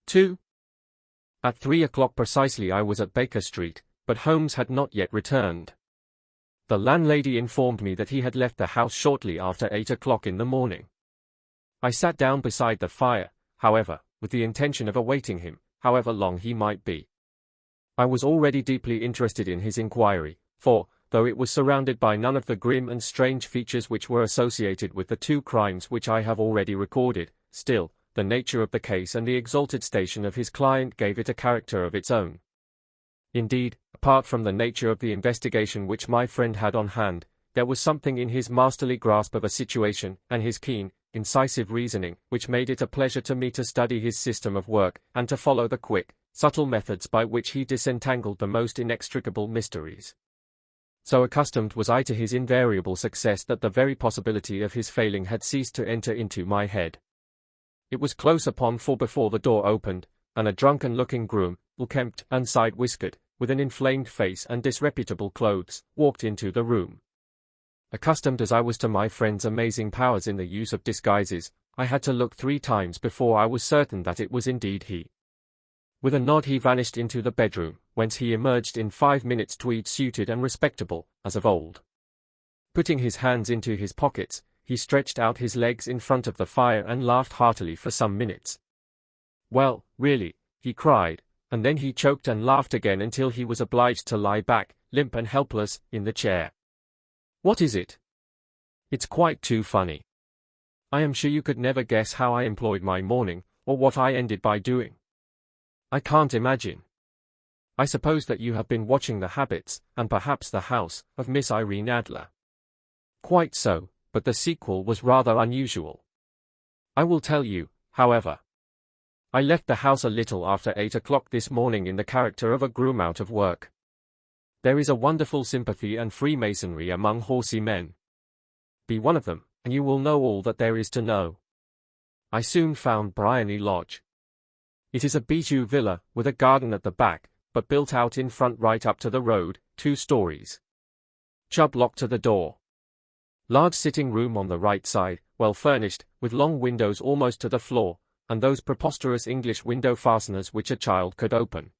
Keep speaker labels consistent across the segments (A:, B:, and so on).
A: 2. At 3 o'clock precisely I was at Baker Street, but Holmes had not yet returned. The landlady informed me that he had left the house shortly after 8 o'clock in the morning. I sat down beside the fire, however, with the intention of awaiting him, however long he might be. I was already deeply interested in his inquiry, for, though it was surrounded by none of the grim and strange features which were associated with the 2 crimes which I have already recorded, still, the nature of the case and the exalted station of his client gave it a character of its own. Indeed, apart from the nature of the investigation which my friend had on hand, there was something in his masterly grasp of a situation, and his keen, incisive reasoning, which made it a pleasure to me to study his system of work, and to follow the quick, subtle methods by which he disentangled the most inextricable mysteries. So accustomed was I to his invariable success that the very possibility of his failing had ceased to enter into my head. It was close upon 4 before the door opened, and a drunken-looking groom, unkempt and side-whiskered, with an inflamed face and disreputable clothes, walked into the room. Accustomed as I was to my friend's amazing powers in the use of disguises, I had to look 3 times before I was certain that it was indeed he. With a nod he vanished into the bedroom, whence he emerged in 5 minutes tweed-suited and respectable, as of old. Putting his hands into his pockets, he stretched out his legs in front of the fire and laughed heartily for some minutes. "Well, really," he cried, and then he choked and laughed again until he was obliged to lie back, limp and helpless, in the chair. "What is it?" "It's quite too funny. I am sure you could never guess how I employed my morning, or what I ended by doing." "I can't imagine. I suppose that you have been watching the habits, and perhaps the house, of Miss Irene Adler." "Quite so, but the sequel was rather unusual. I will tell you, however. I left the house a little after 8 o'clock this morning in the character of a groom out of work. There is a wonderful sympathy and freemasonry among horsey men. Be one of them, and you will know all that there is to know. I soon found Briony Lodge. It is a bijou villa, with a garden at the back, but built out in front right up to the road, 2 stories. Chubb lock to the door. Large sitting room on the right side, well furnished, with long windows almost to the floor, and those preposterous English window fasteners which a child could open.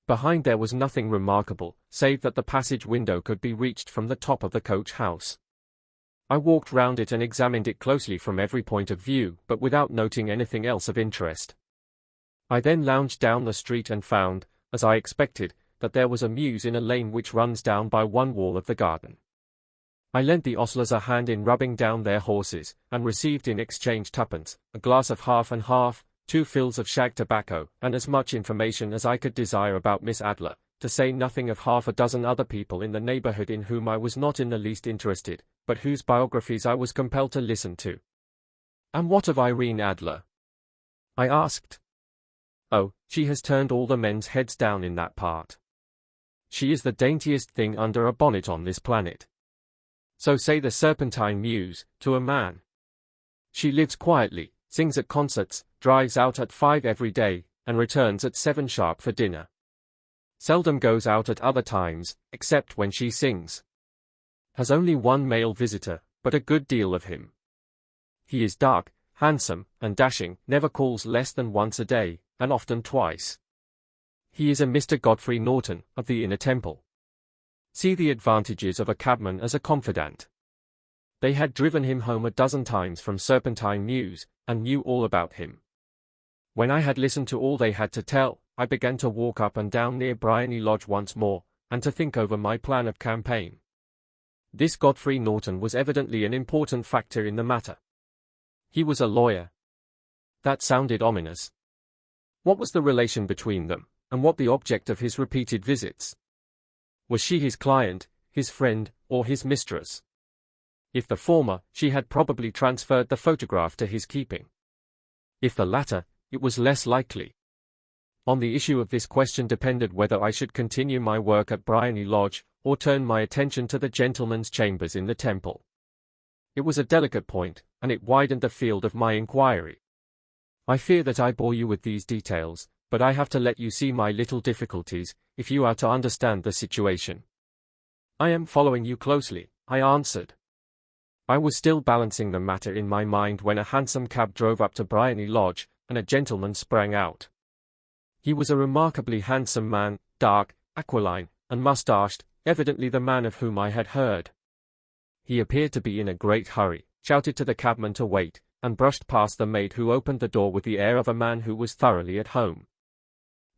A: Behind there was nothing remarkable, save that the passage window could be reached from the top of the coach house. I walked round it and examined it closely from every point of view, but without noting anything else of interest. I then lounged down the street and found, as I expected, that there was a mews in a lane which runs down by one wall of the garden. I lent the ostlers a hand in rubbing down their horses, and received in exchange 2d, a glass of half and half, 2 fills of shag tobacco, and as much information as I could desire about Miss Adler, to say nothing of half a dozen other people in the neighborhood in whom I was not in the least interested, but whose biographies I was compelled to listen to. "And what of Irene Adler?" I asked. "Oh, she has turned all the men's heads down in that part. She is the daintiest thing under a bonnet on this planet. So say the Serpentine Mews, to a man. She lives quietly, sings at concerts, drives out at 5 every day, and returns at 7 sharp for dinner. Seldom goes out at other times, except when she sings. Has only 1 male visitor, but a good deal of him. He is dark, handsome, and dashing, never calls less than once a day, and often twice. He is a Mr. Godfrey Norton, of the Inner Temple. See the advantages of a cabman as a confidant. They had driven him home a dozen times from Serpentine Mews, and knew all about him. When I had listened to all they had to tell, I began to walk up and down near Briony Lodge once more, and to think over my plan of campaign. This Godfrey Norton was evidently an important factor in the matter. He was a lawyer. That sounded ominous. What was the relation between them, and what the object of his repeated visits? Was she his client, his friend, or his mistress? If the former, she had probably transferred the photograph to his keeping. If the latter, it was less likely. On the issue of this question depended whether I should continue my work at Briony Lodge, or turn my attention to the gentlemen's chambers in the Temple. It was a delicate point, and it widened the field of my inquiry. I fear that I bore you with these details, but I have to let you see my little difficulties, if you are to understand the situation. "I am following you closely," I answered. I was still balancing the matter in my mind when a hansom cab drove up to Briony Lodge, and a gentleman sprang out. He was a remarkably handsome man, dark, aquiline, and mustached, evidently the man of whom I had heard. He appeared to be in a great hurry, shouted to the cabman to wait, and brushed past the maid who opened the door with the air of a man who was thoroughly at home.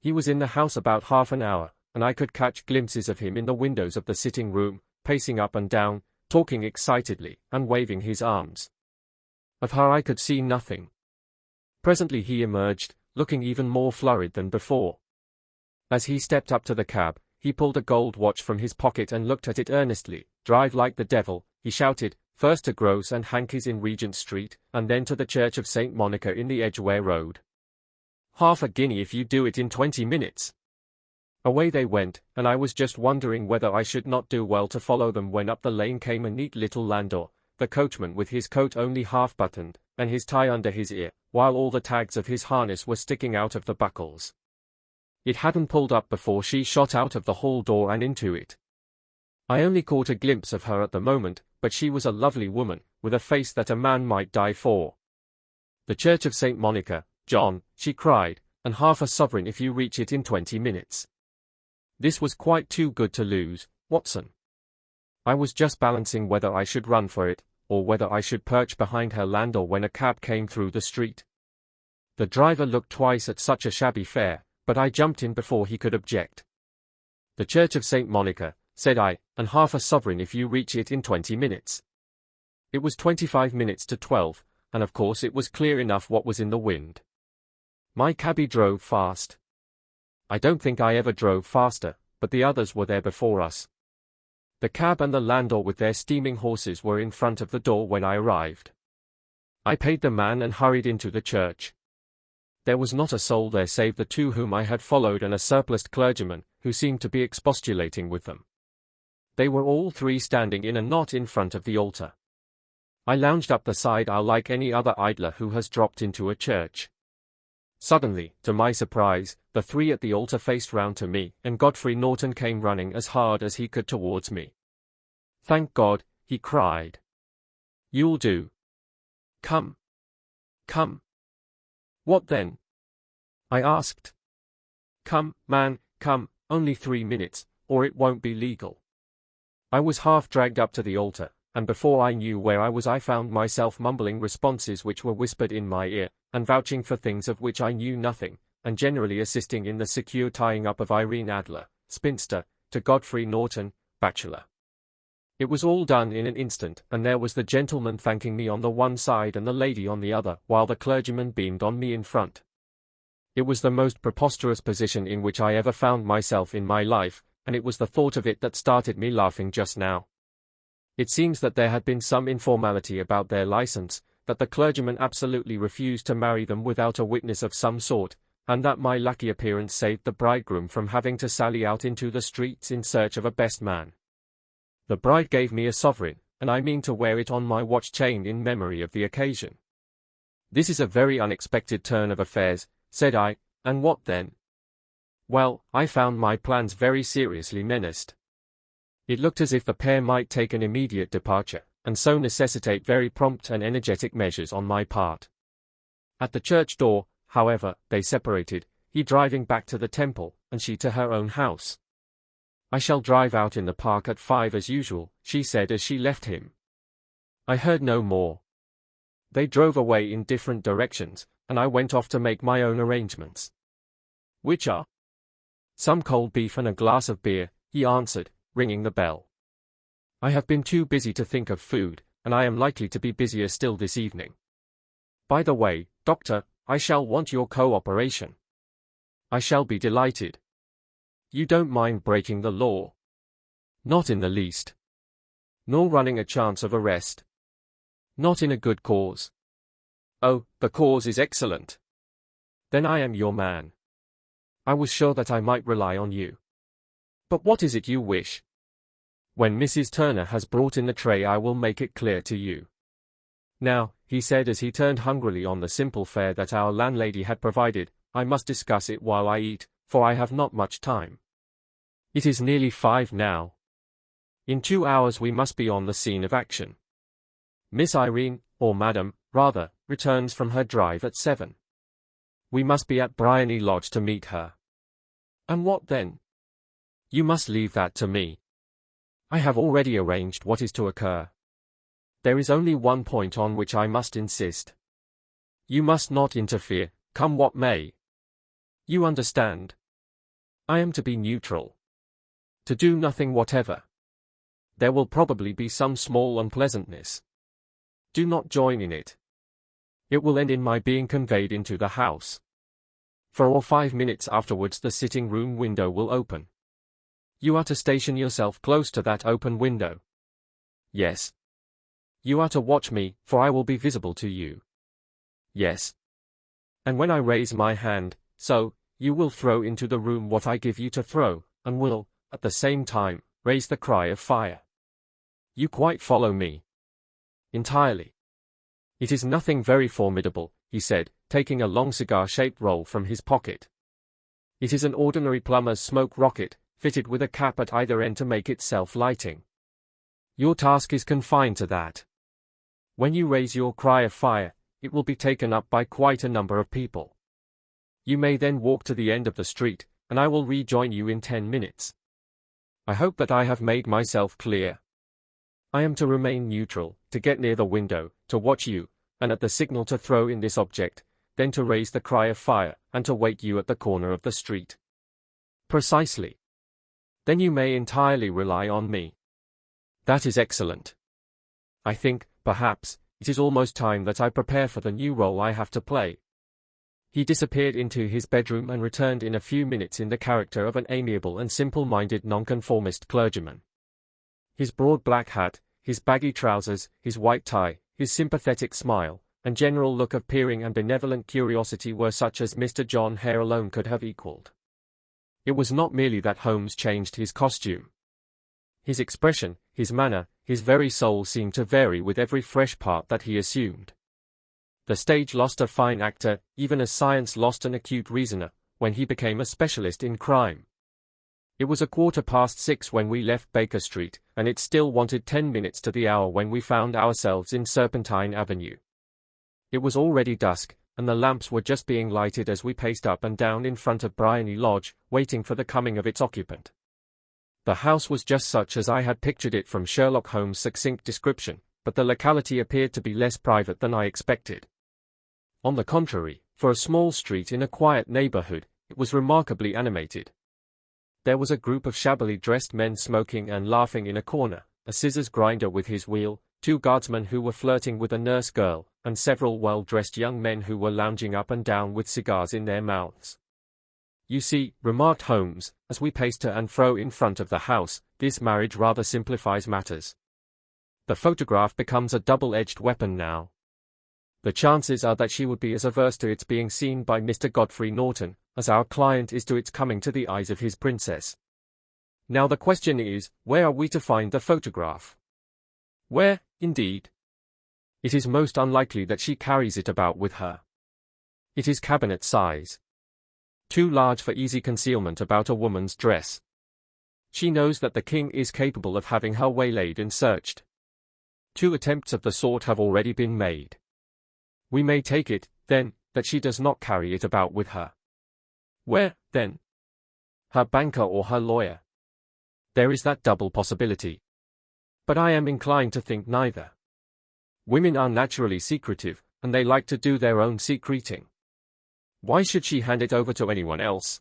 A: He was in the house about half an hour, and I could catch glimpses of him in the windows of the sitting room, pacing up and down, talking excitedly, and waving his arms. Of her I could see nothing. Presently he emerged, looking even more flurried than before. As he stepped up to the cab, he pulled a gold watch from his pocket and looked at it earnestly. "Drive like the devil," he shouted, "first to Gross and Hankey's in Regent Street, and then to the Church of St. Monica in the Edgware Road. Half a guinea if you do it in 20 minutes. Away they went, and I was just wondering whether I should not do well to follow them when up the lane came a neat little landau, the coachman with his coat only half buttoned, and his tie under his ear, while all the tags of his harness were sticking out of the buckles. It hadn't pulled up before she shot out of the hall door and into it. I only caught a glimpse of her at the moment, but she was a lovely woman, with a face that a man might die for. "The Church of St. Monica, John," she cried, "and half a sovereign if you reach it in 20 minutes. This was quite too good to lose, Watson. I was just balancing whether I should run for it, or whether I should perch behind her landau when a cab came through the street. The driver looked twice at such a shabby fare, but I jumped in before he could object. "The Church of St. Monica," said I, "and half a sovereign if you reach it in 20 minutes. It was 25 minutes to 12, and of course it was clear enough what was in the wind. My cabby drove fast. I don't think I ever drove faster, but the others were there before us. The cab and the landau with their steaming horses were in front of the door when I arrived. I paid the man and hurried into the church. There was not a soul there save the two whom I had followed and a surpliced clergyman, who seemed to be expostulating with them. They were all three standing in a knot in front of the altar. I lounged up the side aisle like any other idler who has dropped into a church. Suddenly, to my surprise, the three at the altar faced round to me, and Godfrey Norton came running as hard as he could towards me. "Thank God," he cried. "You'll do. Come. Come." "What then?" I asked. "Come, man, come, only 3 minutes, or it won't be legal." I was half dragged up to the altar, and before I knew where I was I found myself mumbling responses which were whispered in my ear, and vouching for things of which I knew nothing, and generally assisting in the secure tying up of Irene Adler, spinster, to Godfrey Norton, bachelor. It was all done in an instant, and there was the gentleman thanking me on the one side and the lady on the other, while the clergyman beamed on me in front. It was the most preposterous position in which I ever found myself in my life, and it was the thought of it that started me laughing just now. It seems that there had been some informality about their license, that the clergyman absolutely refused to marry them without a witness of some sort, and that my lucky appearance saved the bridegroom from having to sally out into the streets in search of a best man. The bride gave me a sovereign, and I mean to wear it on my watch chain in memory of the occasion. "This is a very unexpected turn of affairs," said I, "and what then?" Well, I found my plans very seriously menaced. It looked as if the pair might take an immediate departure, and so necessitate very prompt and energetic measures on my part. At the church door, however, they separated, he driving back to the temple, and she to her own house. "I shall drive out in the park at 5 as usual," she said as she left him. I heard no more. They drove away in different directions, and I went off to make my own arrangements. "Which are?" "Some cold beef and a glass of beer," he answered, ringing the bell. "I have been too busy to think of food, and I am likely to be busier still this evening. By the way, Doctor, I shall want your cooperation." "I shall be delighted." "You don't mind breaking the law?" "Not in the least." "Nor running a chance of arrest?" "Not in a good cause." "Oh, the cause is excellent. Then I am your man. I was sure that I might rely on you. But what is it you wish?" "When Mrs. Turner has brought in the tray I will make it clear to you. Now," he said as he turned hungrily on the simple fare that our landlady had provided, "I must discuss it while I eat, for I have not much time. It is nearly 5 now. In 2 hours we must be on the scene of action. Miss Irene, or Madam, rather, returns from her drive at 7. We must be at Bryony Lodge to meet her. And what then? You must leave that to me. I have already arranged what is to occur. There is only one point on which I must insist. You must not interfere, come what may. You understand? I am to be neutral. To do nothing whatever. There will probably be some small unpleasantness. Do not join in it. It will end in my being conveyed into the house. 4 or 5 minutes afterwards the sitting room window will open. You are to station yourself close to that open window. Yes. You are to watch me, for I will be visible to you. Yes. And when I raise my hand, so, you will throw into the room what I give you to throw, and will, at the same time, raise the cry of fire. You quite follow me? Entirely. It is nothing very formidable, he said, taking a long cigar-shaped roll from his pocket. It is an ordinary plumber's smoke rocket, fitted with a cap at either end to make it self-lighting. Your task is confined to that. When you raise your cry of fire, it will be taken up by quite a number of people. You may then walk to the end of the street, and I will rejoin you in 10 minutes. I hope that I have made myself clear. I am to remain neutral, to get near the window, to watch you, and at the signal to throw in this object, then to raise the cry of fire, and to wait you at the corner of the street. Precisely. Then you may entirely rely on me. That is excellent. I think, perhaps, it is almost time that I prepare for the new role I have to play. He disappeared into his bedroom and returned in a few minutes in the character of an amiable and simple-minded nonconformist clergyman. His broad black hat, his baggy trousers, his white tie, his sympathetic smile, and general look of peering and benevolent curiosity were such as Mr. John Hare alone could have equalled. It was not merely that Holmes changed his costume. His expression, his manner, his very soul seemed to vary with every fresh part that he assumed. The stage lost a fine actor, even as science lost an acute reasoner, when he became a specialist in crime. It was 6:15 when we left Baker Street, and it still wanted 10 minutes to the hour when we found ourselves in Serpentine Avenue. It was already dusk, and the lamps were just being lighted as we paced up and down in front of Bryony Lodge, waiting for the coming of its occupant. The house was just such as I had pictured it from Sherlock Holmes' succinct description, but the locality appeared to be less private than I expected. On the contrary, for a small street in a quiet neighborhood, it was remarkably animated. There was a group of shabbily dressed men smoking and laughing in a corner, a scissors grinder with his wheel, 2 guardsmen who were flirting with a nurse girl, and several well-dressed young men who were lounging up and down with cigars in their mouths. You see, remarked Holmes, as we paced to and fro in front of the house, this marriage rather simplifies matters. The photograph becomes a double-edged weapon now. The chances are that she would be as averse to its being seen by Mr. Godfrey Norton, as our client is to its coming to the eyes of his princess. Now the question is, where are we to find the photograph? Where, indeed? It is most unlikely that she carries it about with her. It is cabinet size. Too large for easy concealment about a woman's dress. She knows that the king is capable of having her waylaid and searched. 2 attempts of the sort have already been made. We may take it, then, that she does not carry it about with her. Where, then? Her banker or her lawyer. There is that double possibility. But I am inclined to think neither. Women are naturally secretive, and they like to do their own secreting. Why should she hand it over to anyone else?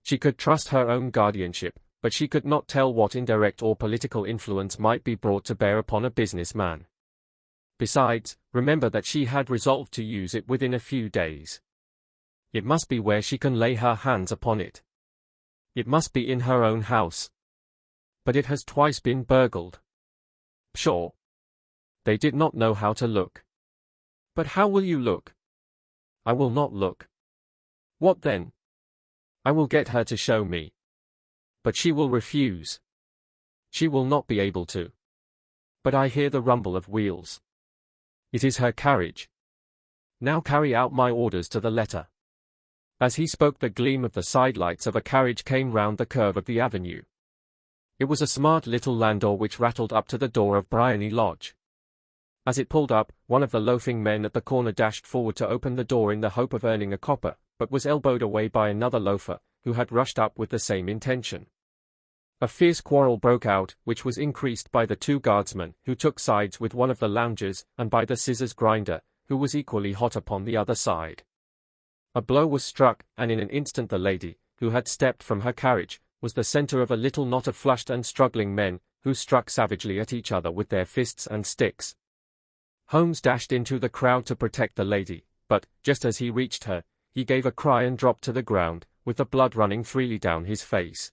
A: She could trust her own guardianship, but she could not tell what indirect or political influence might be brought to bear upon a businessman. Besides, remember that she had resolved to use it within a few days. It must be where she can lay her hands upon it. It must be in her own house. But it has twice been burgled. Pshaw! They did not know how to look. But how will you look? I will not look. What then? I will get her to show me. But she will refuse. She will not be able to. But I hear the rumble of wheels. It is her carriage. Now carry out my orders to the letter. As he spoke, the gleam of the sidelights of a carriage came round the curve of the avenue. It was a smart little landau which rattled up to the door of Bryony Lodge. As it pulled up, one of the loafing men at the corner dashed forward to open the door in the hope of earning a copper, but was elbowed away by another loafer, who had rushed up with the same intention. A fierce quarrel broke out, which was increased by the two guardsmen, who took sides with one of the loungers, and by the scissors grinder, who was equally hot upon the other side. A blow was struck, and in an instant the lady, who had stepped from her carriage, was the centre of a little knot of flushed and struggling men, who struck savagely at each other with their fists and sticks. Holmes dashed into the crowd to protect the lady, but, just as he reached her, he gave a cry and dropped to the ground, with the blood running freely down his face.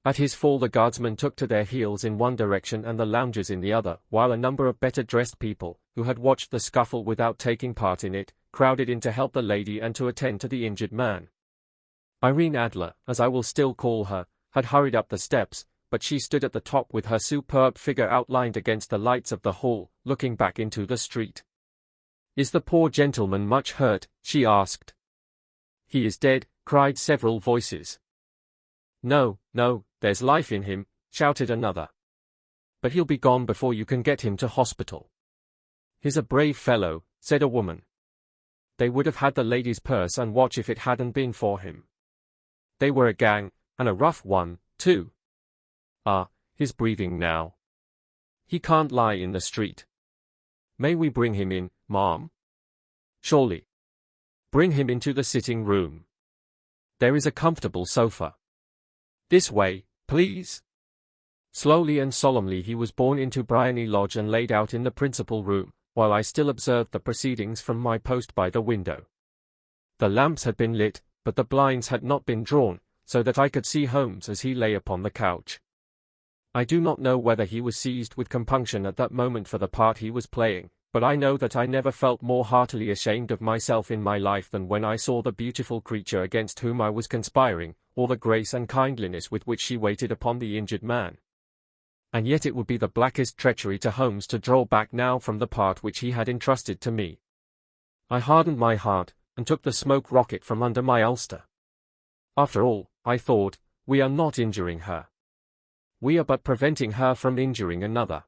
A: At his fall the guardsmen took to their heels in one direction and the loungers in the other, while a number of better-dressed people, who had watched the scuffle without taking part in it, crowded in to help the lady and to attend to the injured man. Irene Adler, as I will still call her, had hurried up the steps, but she stood at the top with her superb figure outlined against the lights of the hall, looking back into the street. "Is the poor gentleman much hurt?" she asked. "He is dead," cried several voices. "No, no, there's life in him," shouted another. "But he'll be gone before you can get him to hospital." "He's a brave fellow," said a woman. "They would have had the lady's purse and watch if it hadn't been for him. They were a gang, and a rough one, too. Ah, he's breathing now. He can't lie in the street. May we bring him in, ma'am?" "Surely. Bring him into the sitting room. There is a comfortable sofa. This way, please." Slowly and solemnly he was borne into Briony Lodge and laid out in the principal room, while I still observed the proceedings from my post by the window. The lamps had been lit, but the blinds had not been drawn, so that I could see Holmes as he lay upon the couch. I do not know whether he was seized with compunction at that moment for the part he was playing, but I know that I never felt more heartily ashamed of myself in my life than when I saw the beautiful creature against whom I was conspiring, or the grace and kindliness with which she waited upon the injured man. And yet it would be the blackest treachery to Holmes to draw back now from the part which he had entrusted to me. I hardened my heart, and took the smoke rocket from under my ulster. After all, I thought, we are not injuring her. We are but preventing her from injuring another.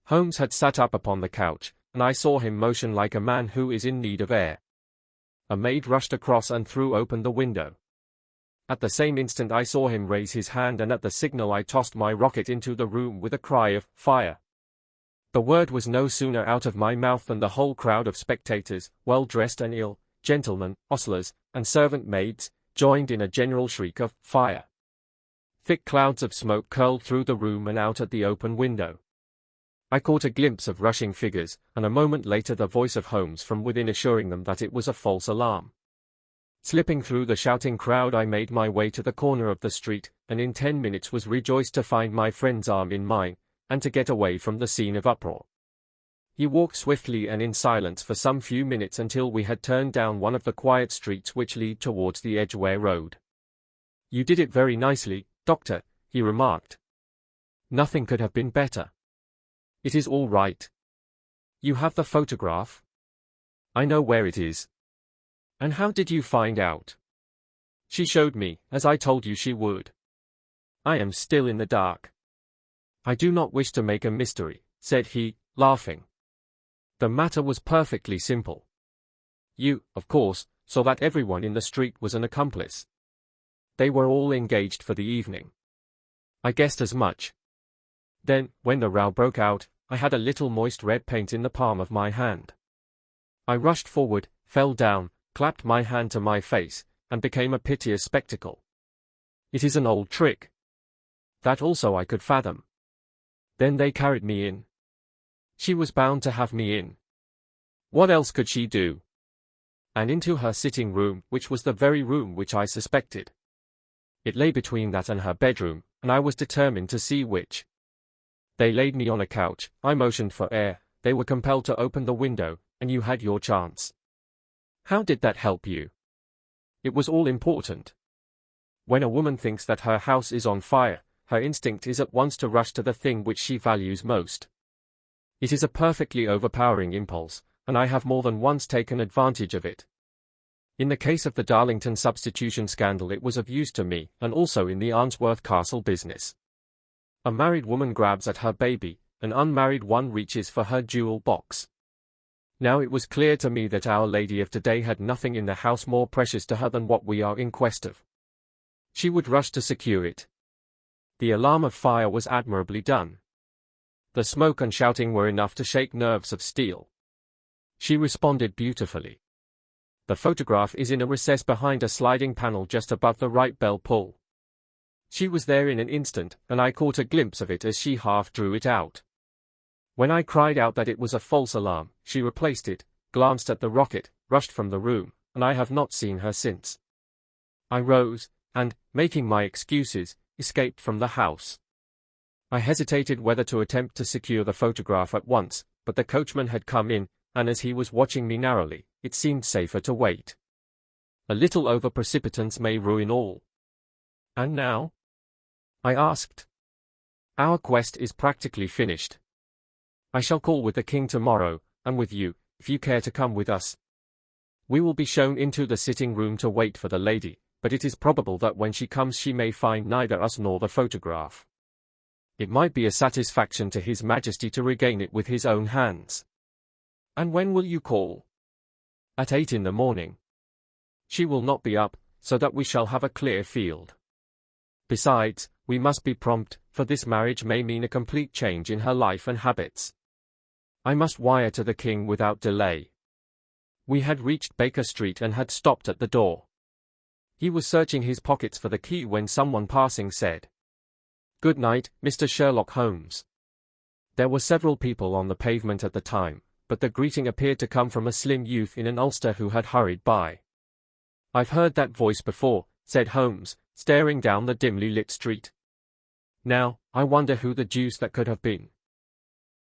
A: Holmes had sat up upon the couch, and I saw him motion like a man who is in need of air. A maid rushed across and threw open the window. At the same instant I saw him raise his hand, and at the signal I tossed my rocket into the room with a cry of "Fire!" The word was no sooner out of my mouth than the whole crowd of spectators, well-dressed and ill, gentlemen, ostlers, and servant maids, joined in a general shriek of "Fire!" Thick clouds of smoke curled through the room and out at the open window. I caught a glimpse of rushing figures, and a moment later the voice of Holmes from within assuring them that it was a false alarm. Slipping through the shouting crowd I made my way to the corner of the street, and in 10 minutes was rejoiced to find my friend's arm in mine, and to get away from the scene of uproar. He walked swiftly and in silence for some few minutes until we had turned down one of the quiet streets which lead towards the Edgware Road. "You did it very nicely, Doctor," he remarked. "Nothing could have been better. It is all right. You have the photograph? I know where it is. And how did you find out?" "She showed me, as I told you she would. I am still in the dark." "I do not wish to make a mystery," said he, laughing. "The matter was perfectly simple. You, of course, saw that everyone in the street was an accomplice. They were all engaged for the evening. I guessed as much. Then, when the row broke out, I had a little moist red paint in the palm of my hand. I rushed forward, fell down, clapped my hand to my face, and became a piteous spectacle. It is an old trick. That also I could fathom. Then they carried me in. She was bound to have me in. What else could she do? And into her sitting room, which was the very room which I suspected. It lay between that and her bedroom, and I was determined to see which. They laid me on a couch, I motioned for air, they were compelled to open the window, and you had your chance. How did that help you? It was all important. When a woman thinks that her house is on fire, her instinct is at once to rush to the thing which she values most. It is a perfectly overpowering impulse, and I have more than once taken advantage of it. In the case of the Darlington substitution scandal it was of use to me, and also in the Arnsworth Castle business. A married woman grabs at her baby, an unmarried one reaches for her jewel box. Now it was clear to me that Our Lady of today had nothing in the house more precious to her than what we are in quest of. She would rush to secure it. The alarm of fire was admirably done. The smoke and shouting were enough to shake nerves of steel. She responded beautifully. The photograph is in a recess behind a sliding panel just above the right bell pull. She was there in an instant, and I caught a glimpse of it as she half drew it out. When I cried out that it was a false alarm, she replaced it, glanced at the rocket, rushed from the room, and I have not seen her since. I rose, and, making my excuses, escaped from the house. I hesitated whether to attempt to secure the photograph at once, but the coachman had come in, and as he was watching me narrowly, it seemed safer to wait. A little over-precipitance may ruin all. And now? I asked. Our quest is practically finished. I shall call with the king tomorrow, and with you, if you care to come with us. We will be shown into the sitting room to wait for the lady, but it is probable that when she comes she may find neither us nor the photograph. It might be a satisfaction to His Majesty to regain it with his own hands. And when will you call? At 8 in the morning. She will not be up, so that we shall have a clear field. Besides, we must be prompt, for this marriage may mean a complete change in her life and habits. I must wire to the king without delay. We had reached Baker Street and had stopped at the door. He was searching his pockets for the key when someone passing said, "Good night, Mr. Sherlock Holmes." There were several people on the pavement at the time, but the greeting appeared to come from a slim youth in an ulster who had hurried by. "I've heard that voice before," said Holmes, staring down the dimly lit street. "Now, I wonder who the deuce that could have been."